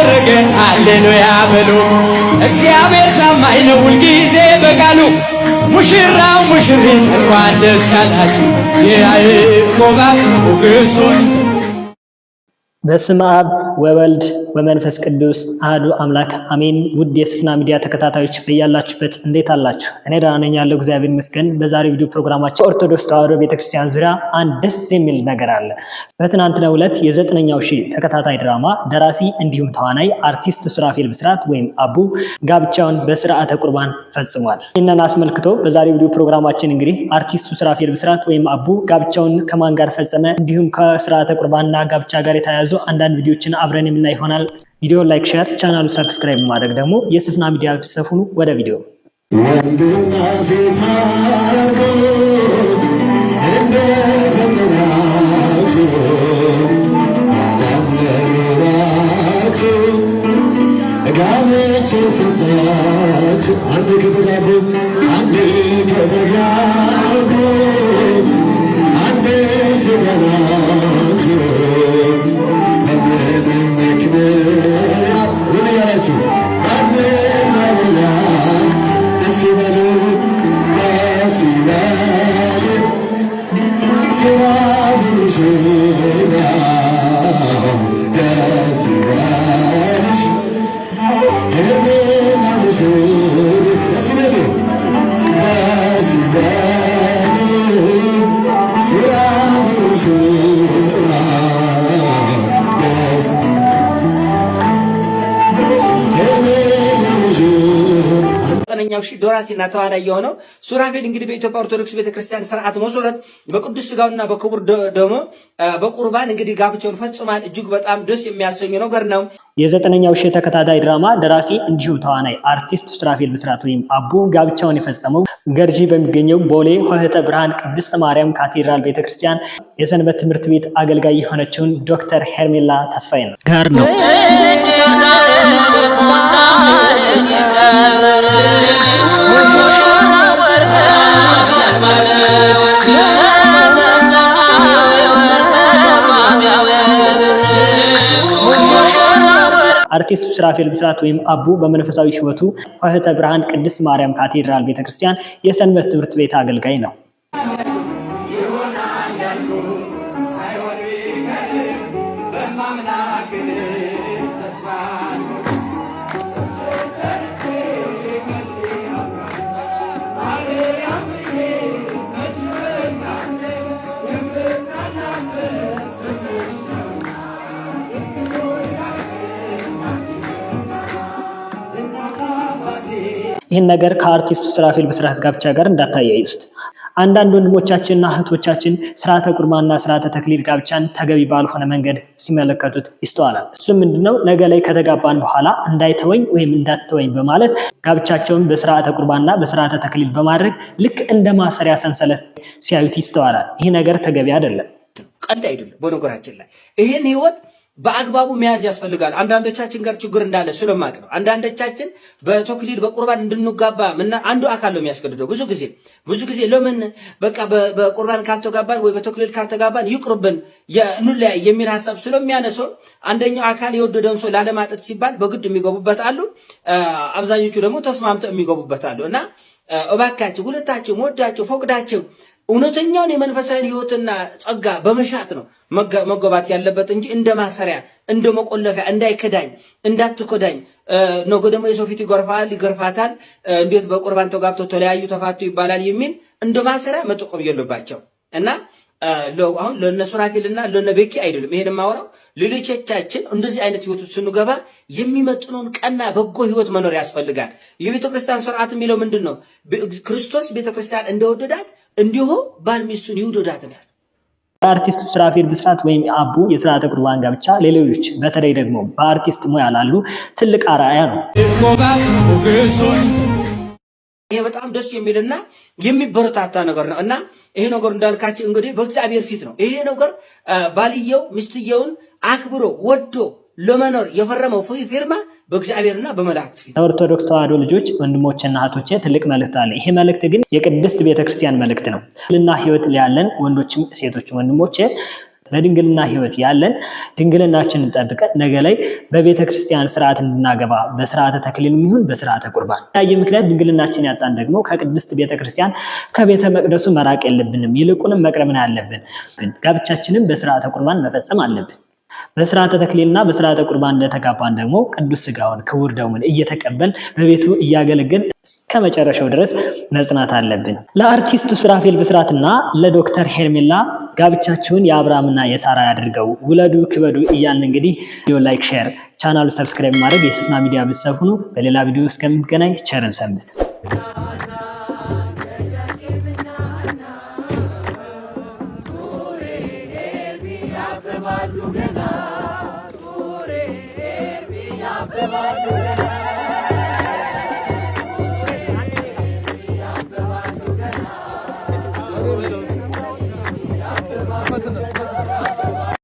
አደረገ ሃሌሉያ በሉ። እግዚአብሔር ታማኝ ነው ሁልጊዜ በቃሉ። ሙሽራው ሙሽሪት እንኳን ደስ ያላችሁ የያዕቆብ ሞገሶች። በስመ አብ ወወልድ ወመንፈስ ቅዱስ አሐዱ አምላክ አሜን። ውድ የስፍና ሚዲያ ተከታታዮች በያላችሁበት እንዴት አላችሁ? እኔ ደህና ነኝ ያለው እግዚአብሔር ይመስገን። በዛሬው ቪዲዮ ፕሮግራማችን ኦርቶዶክስ ተዋሕዶ ቤተክርስቲያን ዙሪያ አንድ ደስ የሚል ነገር አለ። በትናንትናው ዕለት የዘጠነኛው ሺህ ተከታታይ ድራማ ደራሲ እንዲሁም ተዋናይ አርቲስት ሱራፌል ብስራት ወይም አቡ ጋብቻውን በስርዓተ ቁርባን ፈጽሟል። ይህንን አስመልክቶ በዛሬው ቪዲዮ ፕሮግራማችን እንግዲህ አርቲስቱ ሱራፌል ብስራት ወይም አቡ ጋብቻውን ከማን ጋር ፈጸመ፣ እንዲሁም ከስርዓተ ቁርባንና ጋብቻ ጋር የተያያዙ አንዳንድ ቪዲዮዎችን አብረን የምናይ ይሆናል። ቪዲዮ ላይክ፣ ሼር፣ ቻናሉ ሰብስክራይብ ማድረግ ደግሞ የስፍና ሚዲያ ቤተሰብ ሁኑ። ወደ ቪዲዮ ሺህ ደራሲና ተዋናይ የሆነው ሱራፌል እንግዲህ በኢትዮጵያ ኦርቶዶክስ ቤተክርስቲያን ስርዓት መሰረት በቅዱስ ሥጋውና በክቡር ደሙ በቁርባን እንግዲህ ጋብቻውን ፈጽሟል። እጅግ በጣም ደስ የሚያሰኝ ነገር ነው። የዘጠነኛው ሺህ ተከታታይ ድራማ ደራሲ እንዲሁም ተዋናይ አርቲስት ሱራፌል ብስራት ወይም አቡ ጋብቻውን የፈጸመው ገርጂ በሚገኘው ቦሌ ሆህተ ብርሃን ቅድስት ማርያም ካቴድራል ቤተክርስቲያን የሰንበት ትምህርት ቤት አገልጋይ የሆነችውን ዶክተር ሄርሜላ ተስፋዬ ጋር ነው። አርቲስቱ ሱራፌል ብስራት ወይም አቡ በመንፈሳዊ ሕይወቱ ሆህተ ብርሃን ቅድስት ማርያም ካቴድራል ቤተክርስቲያን የሰንበት ትምህርት ቤት አገልጋይ ነው። ይህን ነገር ከአርቲስቱ ሱራፌል ብስራት ጋብቻ ጋር እንዳታያይዙት። አንዳንድ ወንድሞቻችንና እህቶቻችን ስርዓተ ቁርባንና ስርዓተ ተክሊል ጋብቻን ተገቢ ባልሆነ መንገድ ሲመለከቱት ይስተዋላል። እሱም ምንድነው? ነገ ላይ ከተጋባን በኋላ እንዳይተወኝ ወይም እንዳትተወኝ በማለት ጋብቻቸውን በስርዓተ ቁርባንና በስርዓተ ተክሊል በማድረግ ልክ እንደ ማሰሪያ ሰንሰለት ሲያዩት ይስተዋላል። ይህ ነገር ተገቢ አይደለም፣ ቀልድ አይደለም። በነገራችን ላይ ይህን ህይወት በአግባቡ መያዝ ያስፈልጋል። አንዳንዶቻችን ጋር ችግር እንዳለ ስለማቅ ነው። አንዳንዶቻችን በተክሊል በቁርባን እንድንጋባ አንዱ አካል ነው የሚያስገድደው። ብዙ ጊዜ ለምን በቃ በቁርባን ካልተጋባን ወይ በተክሊል ካልተጋባን ይቅርብን እንለያይ የሚል ሐሳብ ስለሚያነሳው አንደኛው አካል የወደደውን ሰው ላለማጠት ሲባል በግድ የሚገቡበት አሉ። አብዛኞቹ ደግሞ ተስማምተው የሚገቡበት አሉ። እና እባካችሁ ሁለታችሁ ወዳችሁ ፈቅዳችሁ እውነተኛውን የመንፈሳዊ ህይወትና ጸጋ በመሻት ነው መገባት ያለበት እንጂ እንደ ማሰሪያ እንደ መቆለፊያ እንዳይከዳኝ እንዳትከዳኝ ነገ ደግሞ የሰው ፊት ይገርፋታል እንዴት በቁርባን ተጋብተው ተለያዩ ተፋቱ ይባላል የሚል እንደ ማሰሪያ መጠቆም የለባቸው። እና አሁን ለነ ሱራፌልና ለነ ቤኪ አይደለም ይሄን ማወራው። ሌሎቻችን እንደዚህ አይነት ህይወት ስንገባ የሚመጥነውን ቀና በጎ ህይወት መኖር ያስፈልጋል። የቤተክርስቲያን ስርዓት የሚለው ምንድነው? ክርስቶስ ቤተክርስቲያን እንደወደዳት እንዲሁ ባል ሚስቱን ይውደዳት ነው። አርቲስቱ ሱራፌል ብስራት ወይም አቡ የስርዓተ ቁርባን ጋብቻ ለሌሎች በተለይ ደግሞ በአርቲስት ሙያ ላሉ ትልቅ አርአያ ነው። ይሄ በጣም ደስ የሚልና የሚበረታታ ነገር ነው። እና ይሄ ነገር እንዳልካችሁ እንግዲህ በእግዚአብሔር ፊት ነው። ይሄ ነገር ባልየው ሚስትየውን አክብሮ ወዶ ለመኖር የፈረመው ፊርማ በእግዚአብሔርና በመላእክት ፊት። ኦርቶዶክስ ተዋሕዶ ልጆች ወንድሞችና እህቶቼ ትልቅ መልእክት አለ። ይሄ መልእክት ግን የቅድስት ቤተክርስቲያን መልእክት ነው። እና ህይወት ላይ ያለን ወንዶችም ሴቶችም ወንድሞቼ በድንግልና ህይወት ያለን ድንግልናችንን ጠብቀን ነገ ላይ በቤተ ክርስቲያን ስርዓት እንድናገባ በስርዓተ ተክሊልም ይሁን በስርዓተ ቁርባን ያየ ምክንያት ድንግልናችን ያጣን ደግሞ ከቅድስት ቤተ ክርስቲያን ከቤተ መቅደሱ መራቅ የለብንም። ይልቁንም መቅረብ ነው ያለብን። ጋብቻችንን በስርዓተ ቁርባን መፈጸም አለብን። በስርዓተ ተክሊልና በስርዓተ ቁርባን እንደተጋባን ደግሞ ቅዱስ ሥጋውን ክቡር ደሙን እየተቀበል በቤቱ እያገለገል እስከ መጨረሻው ድረስ መጽናት አለብን። ለአርቲስት ሱራፌል ብስራትና ለዶክተር ሄርሜላ ጋብቻችሁን የአብርሃምና የሳራ ያድርገው፣ ውለዱ ክበዱ እያልን እንግዲህ ቪዲዮ ላይክ፣ ሼር፣ ቻናሉ ሰብስክራይብ ማድረግ የስፍና ሚዲያ ቤተሰብ ሁኑ። በሌላ ቪዲዮ እስከምንገናኝ ቸርን ሰንብት። Bye.